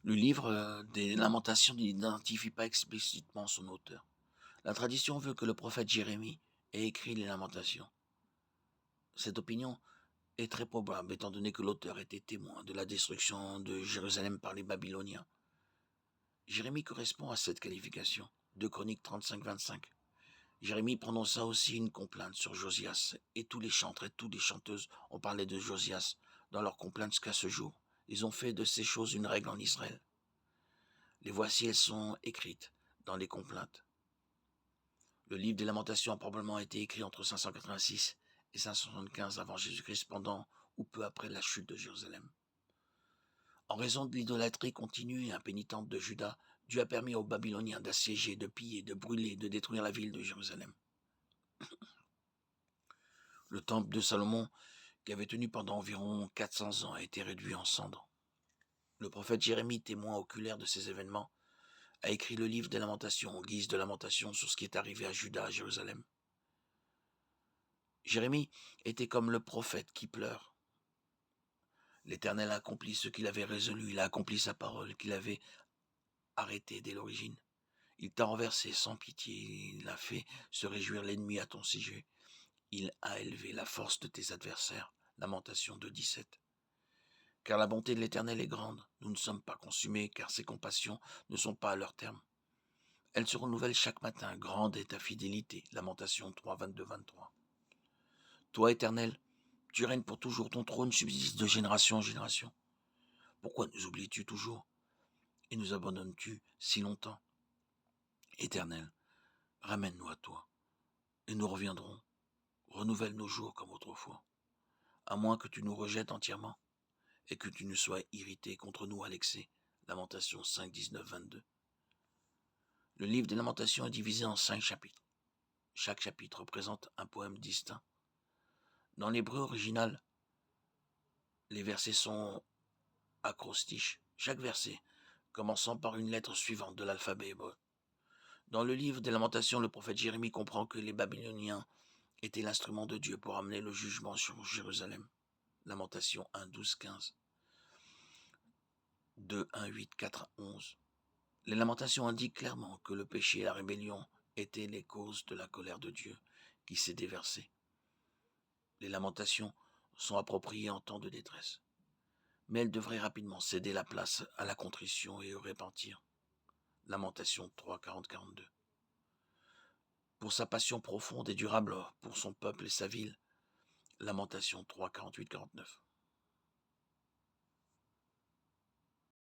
Le livre des Lamentations n'identifie pas explicitement son auteur. La tradition veut que le prophète Jérémie ait écrit les Lamentations. Cette opinion est très probable étant donné que l'auteur était témoin de la destruction de Jérusalem par les Babyloniens. Jérémie correspond à cette qualification. 2 Chroniques 35-25. Jérémie prononça aussi une complainte sur Josias, et tous les chantres et toutes les chanteuses ont parlé de Josias dans leurs complaintes jusqu'à ce jour. Ils ont fait de ces choses une règle en Israël. Les voici, elles sont écrites dans les complaintes. Le livre des Lamentations a probablement été écrit entre 586 et 575 avant Jésus-Christ, pendant ou peu après la chute de Jérusalem. En raison de l'idolâtrie continue et impénitente de Juda, Dieu a permis aux Babyloniens d'assiéger, de piller, de brûler, de détruire la ville de Jérusalem. Le temple de Salomon, qui avait tenu pendant environ 400 ans, a été réduit en cendres. Le prophète Jérémie, témoin oculaire de ces événements, a écrit le livre des Lamentations en guise de lamentation sur ce qui est arrivé à Juda, à Jérusalem. Jérémie était comme le prophète qui pleure. L'Éternel a accompli ce qu'il avait résolu, il a accompli sa parole qu'il avait arrêtée dès l'origine. Il t'a renversé sans pitié, il a fait se réjouir l'ennemi à ton sujet. Il a élevé la force de tes adversaires. Lamentation 2:17. Car la bonté de l'Éternel est grande, nous ne sommes pas consumés, car ses compassions ne sont pas à leur terme. Elles se renouvellent chaque matin, grande est ta fidélité. Lamentation 3, 22-23. Toi, Éternel, tu règnes pour toujours, ton trône subsiste de génération en génération. Pourquoi nous oublies-tu toujours et nous abandonnes-tu si longtemps? Éternel, ramène-nous à toi, et nous reviendrons. Renouvelle nos jours comme autrefois, à moins que tu nous rejettes entièrement et que tu ne sois irrité contre nous à l'excès. Lamentation 5, 19, 22. Le livre des Lamentations est divisé en 5 chapitres. Chaque chapitre représente un poème distinct. Dans l'hébreu original, les versets sont acrostiches, chaque verset commençant par une lettre suivante de l'alphabet hébreu. Dans le livre des Lamentations, le prophète Jérémie comprend que les Babyloniens étaient l'instrument de Dieu pour amener le jugement sur Jérusalem. Lamentation 1, 12, 15. 2, 1, 8, 4, 11. Les Lamentations indiquent clairement que le péché et la rébellion étaient les causes de la colère de Dieu qui s'est déversée. Les Lamentations sont appropriées en temps de détresse, mais elles devraient rapidement céder la place à la contrition et au repentir. Lamentation 3, 40, 42. Pour sa passion profonde et durable pour son peuple et sa ville. Lamentation 3, 48, 49.